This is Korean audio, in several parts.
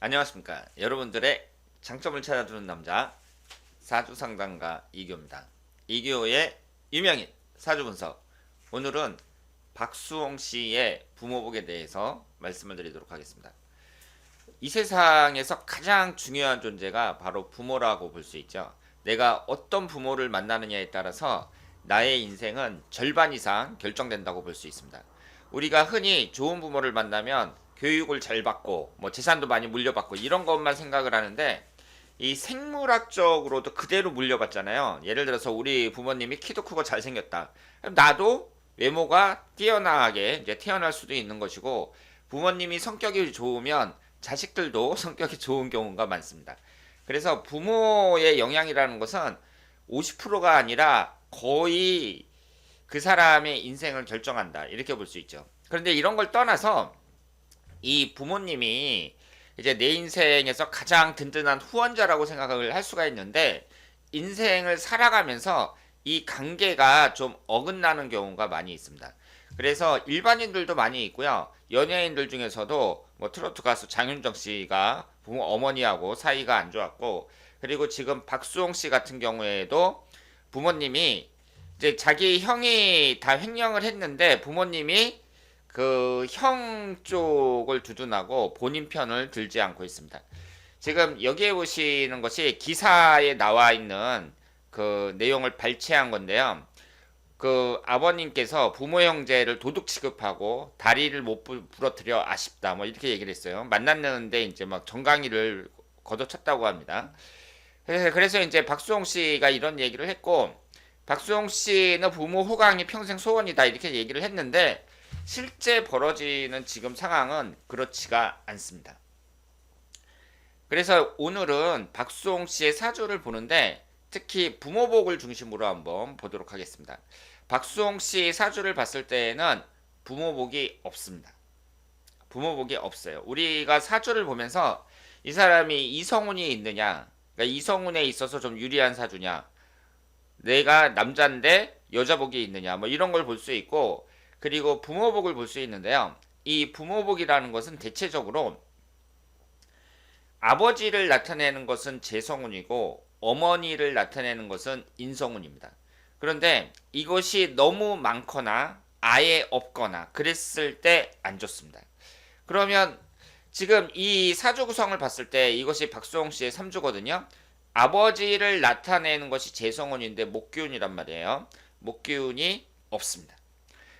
안녕하십니까. 여러분들의 장점을 찾아주는 남자 사주상담가 이교입니다. 이교의 유명인 사주분석. 오늘은 박수홍 씨의 부모복에 대해서 말씀을 드리도록 하겠습니다. 이 세상에서 가장 중요한 존재가 바로 부모라고 볼 수 있죠. 내가 어떤 부모를 만나느냐에 따라서 나의 인생은 절반 이상 결정된다고 볼 수 있습니다. 우리가 흔히 좋은 부모를 만나면 교육을 잘 받고 뭐 재산도 많이 물려받고 이런 것만 생각을 하는데, 이 생물학적으로도 그대로 물려받잖아요. 예를 들어서 우리 부모님이 키도 크고 잘생겼다. 그럼 나도 외모가 뛰어나게 이제 태어날 수도 있는 것이고, 부모님이 성격이 좋으면 자식들도 성격이 좋은 경우가 많습니다. 그래서 부모의 영향이라는 것은 50%가 아니라 거의 그 사람의 인생을 결정한다, 이렇게 볼 수 있죠. 그런데 이런 걸 떠나서 이 부모님이 이제 내 인생에서 가장 든든한 후원자라고 생각을 할 수가 있는데, 인생을 살아가면서 이 관계가 좀 어긋나는 경우가 많이 있습니다. 그래서 일반인들도 많이 있고요. 연예인들 중에서도 뭐 트로트 가수 장윤정 씨가 부모 어머니하고 사이가 안 좋았고, 그리고 지금 박수홍 씨 같은 경우에도 부모님이 이제 자기 형이 다 횡령을 했는데 부모님이 그 형 쪽을 두둔하고 본인 편을 들지 않고 있습니다. 지금 여기에 보시는 것이 기사에 나와 있는 그 내용을 발췌한 건데요. 그 아버님께서 부모 형제를 도둑 취급하고 다리를 못 부러뜨려 아쉽다, 뭐 이렇게 얘기를 했어요. 만났는데 이제 막 정강이를 걷어쳤다고 합니다. 그래서 이제 박수홍 씨가 이런 얘기를 했고, 박수홍 씨는 부모 호강이 평생 소원이다, 이렇게 얘기를 했는데 실제 벌어지는 지금 상황은 그렇지가 않습니다. 그래서 오늘은 박수홍 씨의 사주를 보는데 특히 부모복을 중심으로 한번 보도록 하겠습니다. 박수홍 씨 사주를 봤을 때는 부모복이 없습니다. 부모복이 없어요. 우리가 사주를 보면서 이 사람이 이성운이 있느냐, 그러니까 이성운에 있어서 좀 유리한 사주냐, 내가 남자인데 여자복이 있느냐, 뭐 이런 걸 볼 수 있고, 그리고 부모복을 볼 수 있는데요. 이 부모복이라는 것은 대체적으로 아버지를 나타내는 것은 재성운이고 어머니를 나타내는 것은 인성운입니다. 그런데 이것이 너무 많거나 아예 없거나 그랬을 때 안 좋습니다. 그러면 지금 이 사주 구성을 봤을 때 이것이 박수홍 씨의 3주거든요. 아버지를 나타내는 것이 재성운인데 목기운이란 말이에요. 목기운이 없습니다.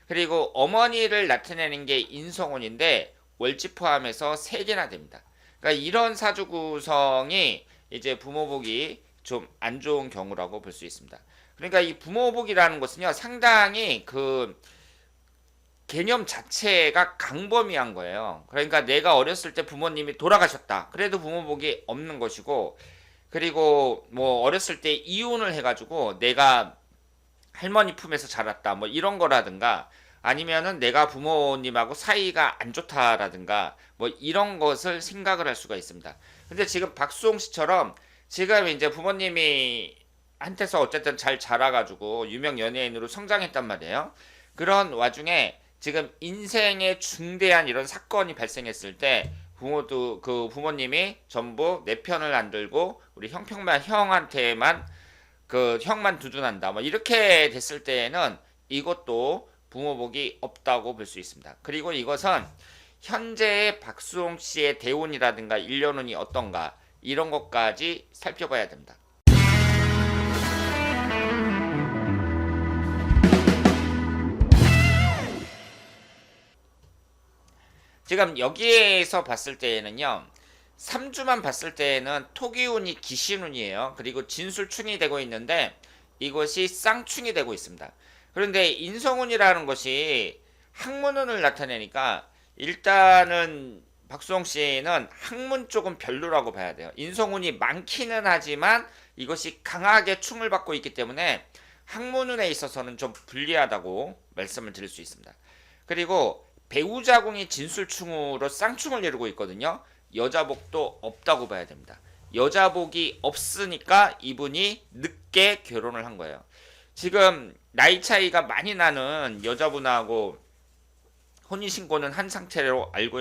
그리고 어머니를 나타내는 게 인성운인데 월지 포함해서 3개나 됩니다. 그러니까 이런 사주 구성이 이제 부모복이 좀 안 좋은 경우라고 볼 수 있습니다. 그러니까 이 부모복이라는 것은요, 상당히 그 개념 자체가 강범위한 거예요. 그러니까 내가 어렸을 때 부모님이 돌아가셨다, 그래도 부모복이 없는 것이고, 그리고 뭐 어렸을 때 이혼을 해가지고 내가 할머니 품에서 자랐다, 뭐 이런 거라든가, 아니면은 내가 부모님하고 사이가 안 좋다라든가, 뭐 이런 것을 생각을 할 수가 있습니다. 근데 지금 박수홍 씨처럼 지금 이제 부모님이 한테서 어쨌든 잘 자라가지고 유명 연예인으로 성장했단 말이에요. 그런 와중에 지금 인생에 중대한 이런 사건이 발생했을 때 부모도 그 부모님이 전부 내 편을 안 들고 우리 형한테만 그 형만 두둔한다, 뭐 이렇게 됐을 때에는 이것도 부모복이 없다고 볼 수 있습니다. 그리고 이것은 현재의 박수홍 씨의 대운이라든가 일년운이 어떤가, 이런 것까지 살펴봐야 됩니다. 지금 여기에서 봤을 때에는요, 3주만 봤을 때에는 토기운이 기신운이에요. 그리고 진술충이 되고 있는데 이것이 쌍충이 되고 있습니다. 그런데 인성운이라는 것이 학문운을 나타내니까 일단은 박수홍 씨는 학문 쪽은 별로라고 봐야 돼요. 인성운이 많기는 하지만 이것이 강하게 충을 받고 있기 때문에 학문운에 있어서는 좀 불리하다고 말씀을 드릴 수 있습니다. 그리고 배우자궁이 진술충으로 쌍충을 이루고 있거든요. 여자복도 없다고 봐야 됩니다. 여자복이 없으니까 이분이 늦게 결혼을 한 거예요. 지금 나이 차이가 많이 나는 여자분하고 혼인신고는 한 상태로 알고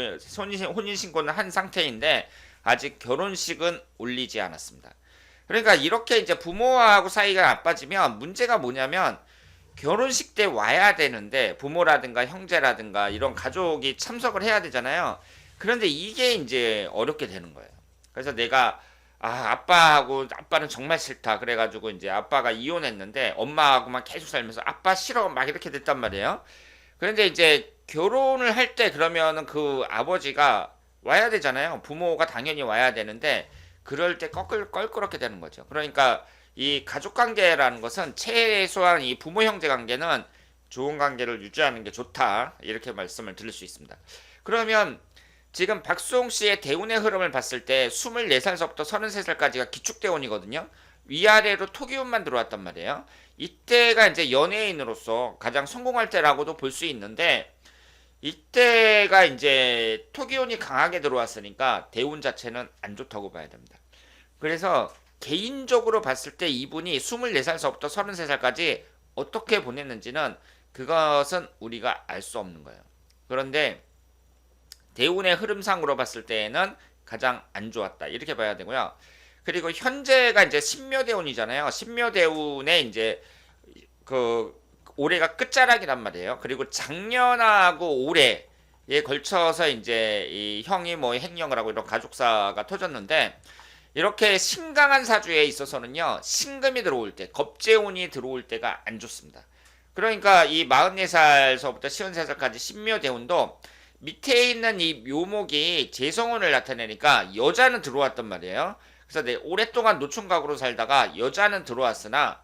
혼인신고는 한 상태인데 아직 결혼식은 올리지 않았습니다. 그러니까 이렇게 이제 부모하고 사이가 나빠지면 문제가 뭐냐면 결혼식 때 와야 되는데 부모라든가 형제라든가 이런 가족이 참석을 해야 되잖아요. 그런데 이게 이제 어렵게 되는 거예요. 그래서 내가 아빠는 정말 싫다. 그래가지고 이제 아빠가 이혼했는데 엄마하고만 계속 살면서 아빠 싫어 막 이렇게 됐단 말이에요. 그런데 이제 결혼을 할 때 그러면은 그 아버지가 와야 되잖아요. 부모가 당연히 와야 되는데 그럴 때 껄끄럽게 되는 거죠. 그러니까 이 가족 관계라는 것은 최소한 이 부모 형제 관계는 좋은 관계를 유지하는 게 좋다. 이렇게 말씀을 드릴 수 있습니다. 그러면 지금 박수홍 씨의 대운의 흐름을 봤을 때 24살서부터 33살까지가 기축대운이거든요. 위아래로 토기운만 들어왔단 말이에요. 이때가 이제 연예인으로서 가장 성공할 때라고도 볼 수 있는데 이때가 이제 토기운이 강하게 들어왔으니까 대운 자체는 안 좋다고 봐야 됩니다. 그래서 개인적으로 봤을 때 이분이 24살서부터 33살까지 어떻게 보냈는지는 그것은 우리가 알 수 없는 거예요. 그런데 대운의 흐름상으로 봤을 때에는 가장 안 좋았다. 이렇게 봐야 되고요. 그리고 현재가 이제 신묘대운이잖아요. 신묘대운에 이제 그 올해가 끝자락이란 말이에요. 그리고 작년하고 올해에 걸쳐서 이제 이 형이 뭐 행령을 하고 이런 가족사가 터졌는데 이렇게 신강한 사주에 있어서는요. 신금이 들어올 때, 겁재운이 들어올 때가 안 좋습니다. 그러니까 이 44살서부터 53살까지 신묘대운도 밑에 있는 이 묘목이 재성운을 나타내니까 여자는 들어왔단 말이에요. 그래서 오랫동안 노총각으로 살다가 여자는 들어왔으나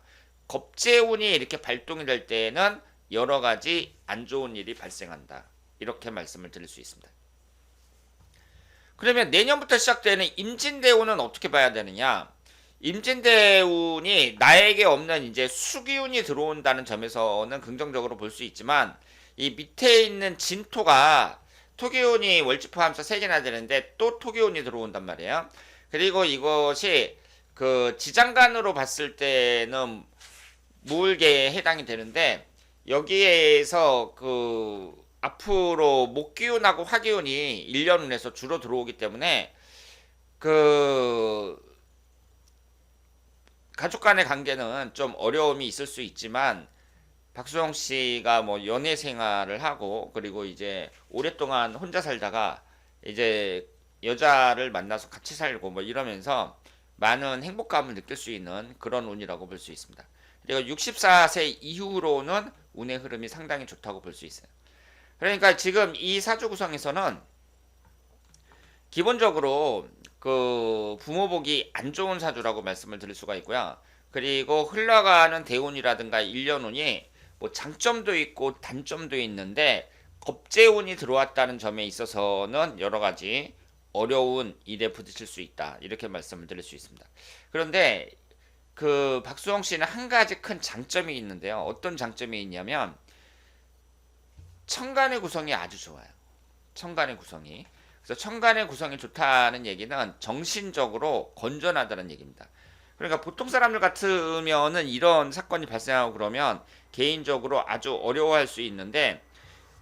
겁재운이 이렇게 발동이 될 때에는 여러 가지 안 좋은 일이 발생한다. 이렇게 말씀을 드릴 수 있습니다. 그러면 내년부터 시작되는 임진대운은 어떻게 봐야 되느냐? 임진대운이 나에게 없는 이제 수기운이 들어온다는 점에서는 긍정적으로 볼 수 있지만 이 밑에 있는 진토가 토기운이 월지 포함해서 3개나 되는데 또 토기운이 들어온단 말이에요. 그리고 이것이 그 지장간으로 봤을 때는 무을계에 해당이 되는데 여기에서 그 앞으로 목기운하고 화기운이 1년운에서 주로 들어오기 때문에 그 가족 간의 관계는 좀 어려움이 있을 수 있지만 박수홍 씨가 뭐 연애 생활을 하고 그리고 이제 오랫동안 혼자 살다가 이제 여자를 만나서 같이 살고 뭐 이러면서 많은 행복감을 느낄 수 있는 그런 운이라고 볼 수 있습니다. 그리고 64세 이후로는 운의 흐름이 상당히 좋다고 볼 수 있어요. 그러니까 지금 이 사주 구성에서는 기본적으로 그 부모복이 안 좋은 사주라고 말씀을 드릴 수가 있고요. 그리고 흘러가는 대운이라든가 일년운이 뭐 장점도 있고 단점도 있는데 겁재운이 들어왔다는 점에 있어서는 여러 가지 어려운 일에 부딪힐 수 있다. 이렇게 말씀을 드릴 수 있습니다. 그런데 그 박수홍 씨는 한 가지 큰 장점이 있는데요. 어떤 장점이 있냐면 천간의 구성이 아주 좋아요. 천간의 구성이. 그래서 천간의 구성이 좋다는 얘기는 정신적으로 건전하다는 얘기입니다. 그러니까 보통 사람들 같으면은 이런 사건이 발생하고 그러면 개인적으로 아주 어려워할 수 있는데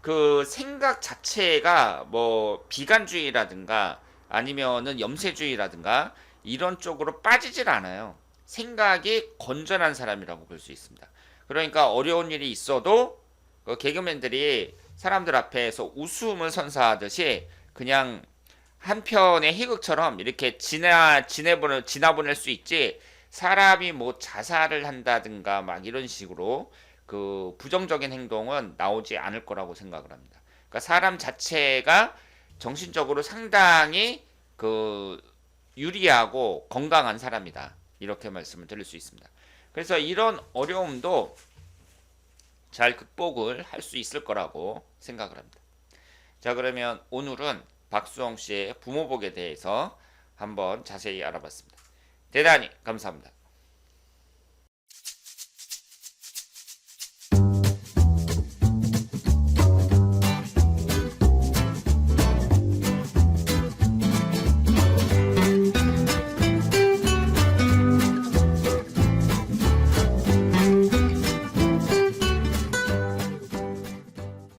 그 생각 자체가 뭐 비관주의라든가 아니면은 염세주의라든가 이런 쪽으로 빠지질 않아요. 생각이 건전한 사람이라고 볼 수 있습니다. 그러니까 어려운 일이 있어도 그 개그맨들이 사람들 앞에서 웃음을 선사하듯이 그냥 한 편의 희극처럼 이렇게 지나보낼 수 있지 사람이 뭐 자살을 한다든가 막 이런 식으로 그 부정적인 행동은 나오지 않을 거라고 생각을 합니다. 그러니까 사람 자체가 정신적으로 상당히 그 유리하고 건강한 사람이다. 이렇게 말씀을 드릴 수 있습니다. 그래서 이런 어려움도 잘 극복을 할 수 있을 거라고 생각을 합니다. 자, 그러면 오늘은 박수홍 씨의 부모복에 대해서 한번 자세히 알아봤습니다. 대단히 감사합니다.